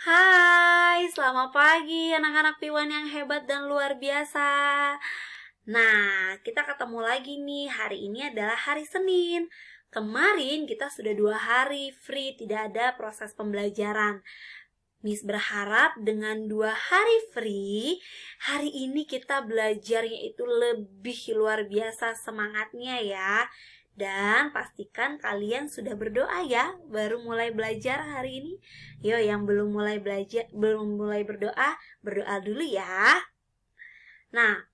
Hai, selamat pagi anak-anak Piwan yang hebat dan luar biasa. Nah, kita ketemu lagi nih. Hari ini adalah hari Senin. Kemarin kita sudah 2 hari free, tidak ada proses pembelajaran. Miss berharap dengan 2 hari free, hari ini kita belajarnya itu lebih luar biasa semangatnya ya. Dan pastikan kalian sudah berdoa ya, baru mulai belajar hari ini. Yo, yang belum mulai belajar, belum mulai berdoa, berdoa dulu ya. Nah,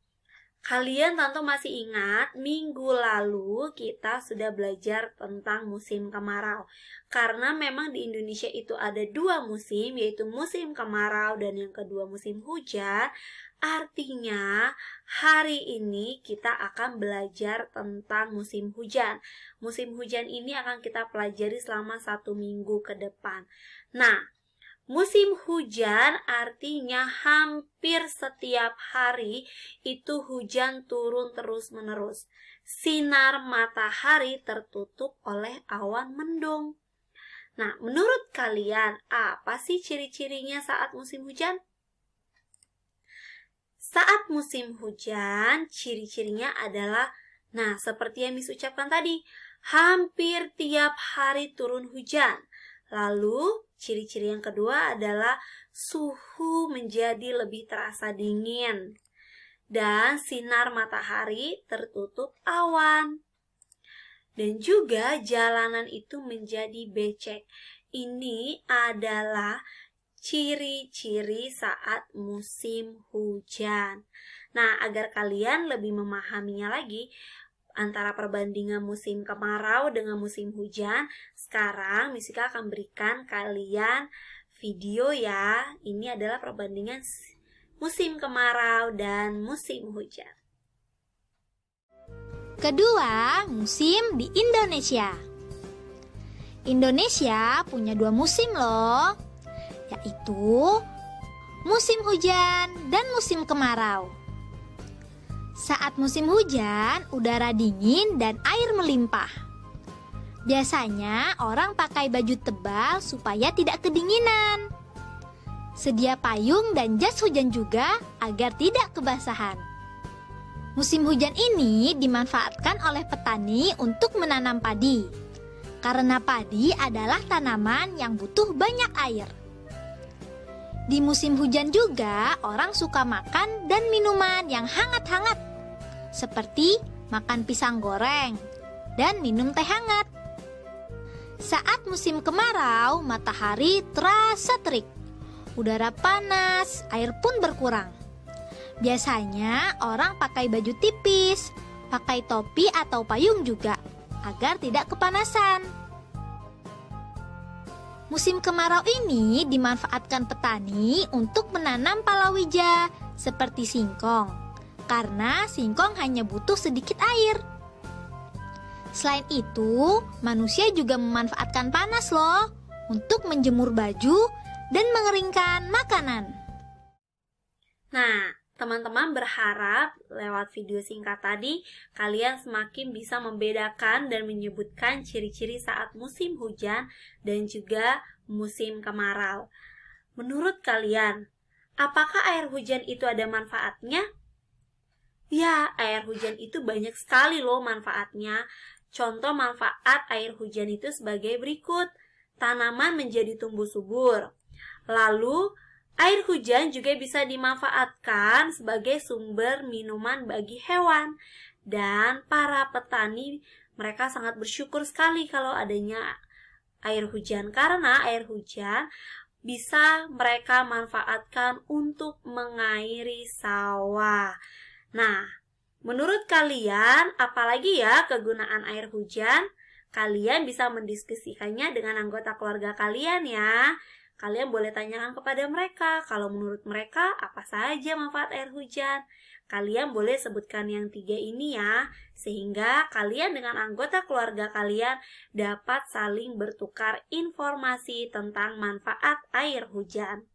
kalian tentu masih ingat minggu lalu kita sudah belajar tentang musim kemarau. Karena memang di Indonesia itu ada 2 musim, yaitu musim kemarau dan yang kedua musim hujan. Artinya hari ini kita akan belajar tentang musim hujan. Musim hujan ini akan kita pelajari selama 1 minggu ke depan. Nah, musim hujan artinya hampir setiap hari itu hujan turun terus-menerus. Sinar matahari tertutup oleh awan mendung. Nah, menurut kalian apa sih ciri-cirinya saat musim hujan? Saat musim hujan, ciri-cirinya adalah, nah seperti yang Miss ucapkan tadi, hampir tiap hari turun hujan. Lalu, ciri-ciri yang kedua adalah suhu menjadi lebih terasa dingin. Dan sinar matahari tertutup awan. Dan juga jalanan itu menjadi becek. Ini adalah ciri-ciri saat musim hujan. Nah, agar kalian lebih memahaminya lagi antara perbandingan musim kemarau dengan musim hujan, sekarang Misika akan berikan kalian video ya. Ini adalah perbandingan musim kemarau dan musim hujan. Kedua, musim di Indonesia. Indonesia punya 2 musim loh, yaitu musim hujan dan musim kemarau. Saat musim hujan, udara dingin dan air melimpah. Biasanya orang pakai baju tebal supaya tidak kedinginan. Sedia payung dan jas hujan juga agar tidak kebasahan. Musim hujan ini dimanfaatkan oleh petani untuk menanam padi, karena padi adalah tanaman yang butuh banyak air. Di musim hujan juga orang suka makan dan minuman yang hangat-hangat, seperti makan pisang goreng dan minum teh hangat. Saat musim kemarau, matahari terasa terik, udara panas, air pun berkurang. Biasanya orang pakai baju tipis, pakai topi atau payung juga, agar tidak kepanasan. Musim kemarau ini dimanfaatkan petani untuk menanam palawija seperti singkong, karena singkong hanya butuh sedikit air. Selain itu, manusia juga memanfaatkan panas loh untuk menjemur baju dan mengeringkan makanan. Nah, teman-teman berharap lewat video singkat tadi kalian semakin bisa membedakan dan menyebutkan ciri-ciri saat musim hujan dan juga musim kemarau. Menurut kalian, apakah air hujan itu ada manfaatnya? Ya, air hujan itu banyak sekali loh manfaatnya. Contoh manfaat air hujan itu sebagai berikut. Tanaman menjadi tumbuh subur. Lalu, air hujan juga bisa dimanfaatkan sebagai sumber minuman bagi hewan. Dan para petani, mereka sangat bersyukur sekali kalau adanya air hujan. Karena air hujan bisa mereka manfaatkan untuk mengairi sawah. Nah, menurut kalian, apalagi ya kegunaan air hujan? Kalian bisa mendiskusikannya dengan anggota keluarga kalian ya. Kalian boleh tanyakan kepada mereka, kalau menurut mereka apa saja manfaat air hujan. Kalian boleh sebutkan yang 3 ini ya, sehingga kalian dengan anggota keluarga kalian dapat saling bertukar informasi tentang manfaat air hujan.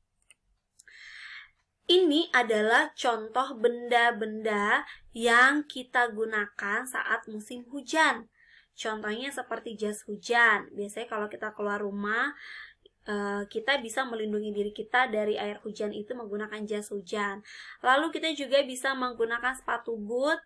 Ini adalah contoh benda-benda yang kita gunakan saat musim hujan. Contohnya seperti jas hujan. Biasanya kalau kita keluar rumah, kita bisa melindungi diri kita dari air hujan itu menggunakan jas hujan. Lalu kita juga bisa menggunakan sepatu boot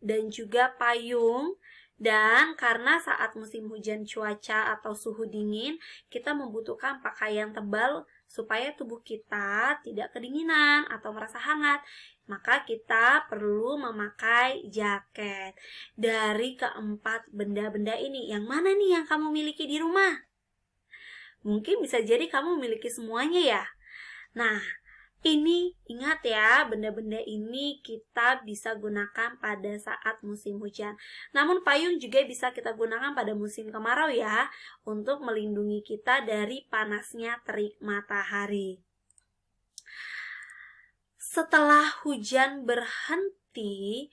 dan juga payung. Dan karena saat musim hujan cuaca atau suhu dingin, kita membutuhkan pakaian tebal supaya tubuh kita tidak kedinginan atau merasa hangat. Maka kita perlu memakai jaket. Dari keempat benda-benda ini, yang mana nih yang kamu miliki di rumah? Mungkin bisa jadi kamu memiliki semuanya ya. Nah, ini ingat ya, benda-benda ini kita bisa gunakan pada saat musim hujan. Namun payung juga bisa kita gunakan pada musim kemarau ya, untuk melindungi kita dari panasnya terik matahari. Setelah hujan berhenti,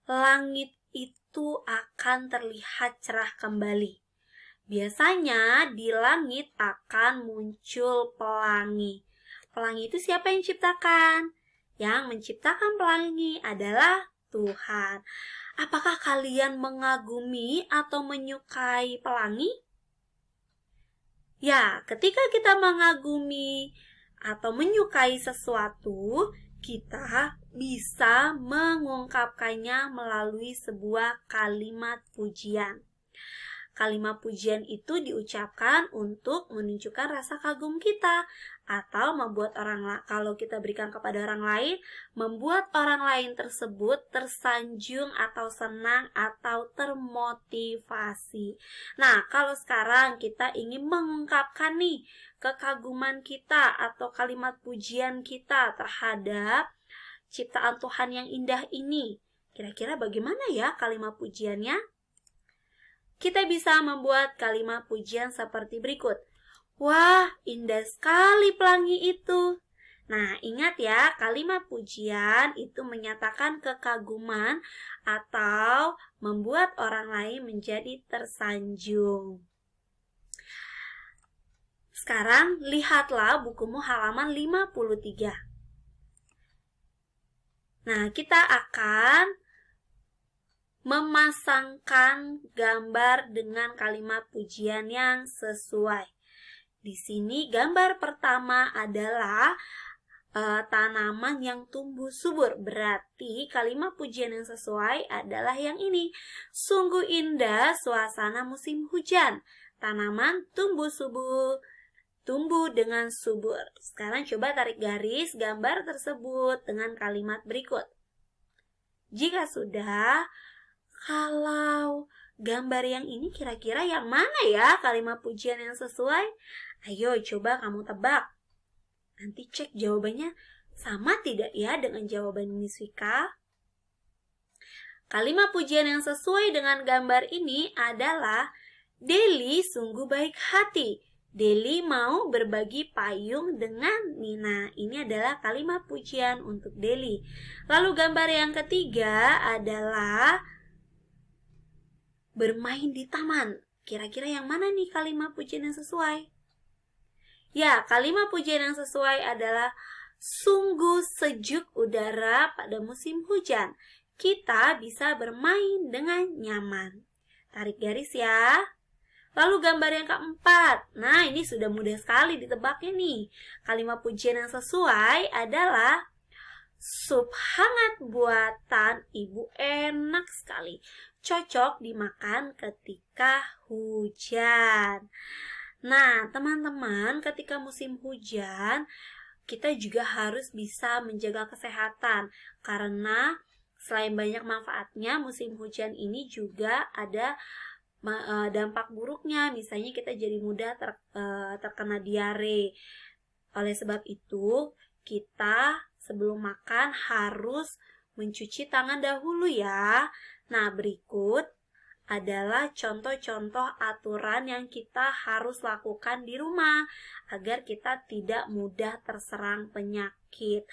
langit itu akan terlihat cerah kembali. Biasanya di langit akan muncul pelangi. Pelangi itu siapa yang ciptakan? Yang menciptakan pelangi adalah Tuhan. Apakah kalian mengagumi atau menyukai pelangi? Ya, ketika kita mengagumi atau menyukai sesuatu, kita bisa mengungkapkannya melalui sebuah kalimat pujian. Kalimat pujian itu diucapkan untuk menunjukkan rasa kagum kita atau membuat kalau kita berikan kepada orang lain, membuat orang lain tersebut tersanjung atau senang atau termotivasi. Nah, kalau sekarang kita ingin mengungkapkan nih kekaguman kita atau kalimat pujian kita terhadap ciptaan Tuhan yang indah ini, kira-kira bagaimana ya kalimat pujiannya? Kita bisa membuat kalimat pujian seperti berikut. Wah, indah sekali pelangi itu. Nah, ingat ya, kalimat pujian itu menyatakan kekaguman atau membuat orang lain menjadi tersanjung. Sekarang, lihatlah bukumu halaman 53. Nah, kita akan memasangkan gambar dengan kalimat pujian yang sesuai. Di sini gambar pertama adalah tanaman yang tumbuh subur. Berarti kalimat pujian yang sesuai adalah yang ini. Sungguh indah suasana musim hujan. Tanaman tumbuh dengan subur. Sekarang coba tarik garis gambar tersebut dengan kalimat berikut. Jika sudah, kalau gambar yang ini kira-kira yang mana ya kalimat pujian yang sesuai? Ayo coba kamu tebak. Nanti cek jawabannya sama tidak ya dengan jawaban Miss Vika? Kalimat pujian yang sesuai dengan gambar ini adalah Deli sungguh baik hati. Deli mau berbagi payung dengan Nina. Ini adalah kalimat pujian untuk Deli. Lalu gambar yang ketiga adalah bermain di taman. Kira-kira yang mana nih kalimat pujian yang sesuai? Ya, kalimat pujian yang sesuai adalah sungguh sejuk udara pada musim hujan. Kita bisa bermain dengan nyaman. Tarik garis ya. Lalu gambar yang keempat. Nah, ini sudah mudah sekali ditebaknya nih. Kalimat pujian yang sesuai adalah sup hangat buatan ibu enak sekali. Cocok dimakan ketika hujan. Nah, teman-teman, ketika musim hujan, kita juga harus bisa menjaga kesehatan. Karena selain banyak manfaatnya, musim hujan ini juga ada dampak buruknya. Misalnya kita jadi mudah terkena diare. Oleh sebab itu, kita sebelum makan harus mencuci tangan dahulu ya. Nah, berikut adalah contoh-contoh aturan yang kita harus lakukan di rumah agar kita tidak mudah terserang penyakit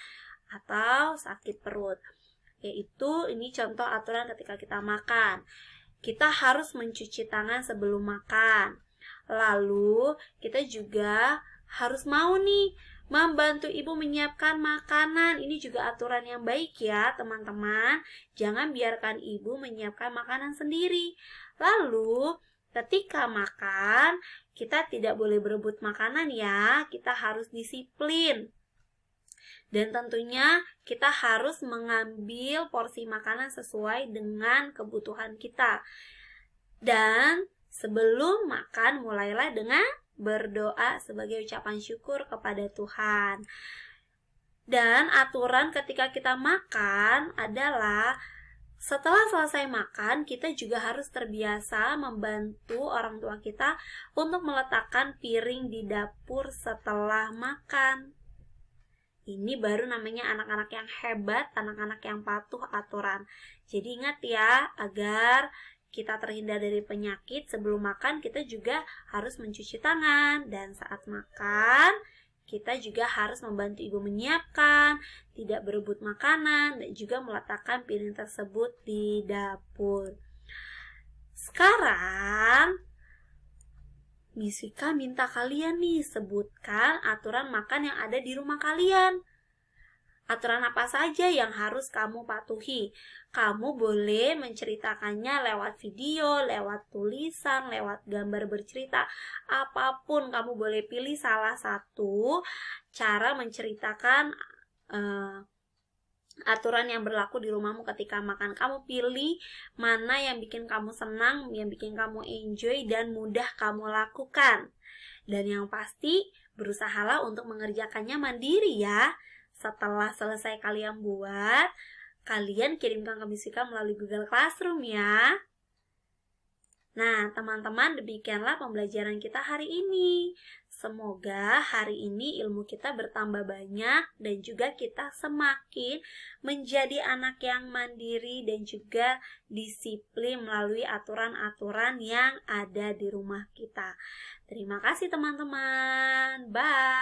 atau sakit perut. Yaitu ini contoh aturan ketika kita makan. Kita harus mencuci tangan sebelum makan. Lalu kita juga harus mau nih membantu ibu menyiapkan makanan. Ini juga aturan yang baik ya teman-teman. Jangan biarkan ibu menyiapkan makanan sendiri. Lalu ketika makan, kita tidak boleh berebut makanan ya, kita harus disiplin. Dan tentunya kita harus mengambil porsi makanan sesuai dengan kebutuhan kita. Dan sebelum makan, mulailah dengan berdoa sebagai ucapan syukur kepada Tuhan. Dan aturan ketika kita makan adalah setelah selesai makan, kita juga harus terbiasa membantu orang tua kita untuk meletakkan piring di dapur setelah makan. Ini baru namanya anak-anak yang hebat, anak-anak yang patuh aturan. Jadi ingat ya, agar kita terhindar dari penyakit, sebelum makan kita juga harus mencuci tangan. Dan saat makan, kita juga harus membantu ibu menyiapkan, tidak berebut makanan, dan juga meletakkan piring tersebut di dapur. Sekarang, Miss Vika minta kalian nih sebutkan aturan makan yang ada di rumah kalian. Aturan apa saja yang harus kamu patuhi? Kamu boleh menceritakannya lewat video, lewat tulisan, lewat gambar bercerita. Apapun kamu boleh pilih salah satu cara menceritakan aturan yang berlaku di rumahmu ketika makan. Kamu pilih mana yang bikin kamu senang, yang bikin kamu enjoy, dan mudah kamu lakukan. Dan yang pasti, berusahalah untuk mengerjakannya mandiri ya. Setelah selesai kalian buat, kalian kirimkan ke Miss Vika melalui Google Classroom ya. Nah, teman-teman, demikianlah pembelajaran kita hari ini. Semoga hari ini ilmu kita bertambah banyak dan juga kita semakin menjadi anak yang mandiri dan juga disiplin melalui aturan-aturan yang ada di rumah kita. Terima kasih teman-teman. Bye.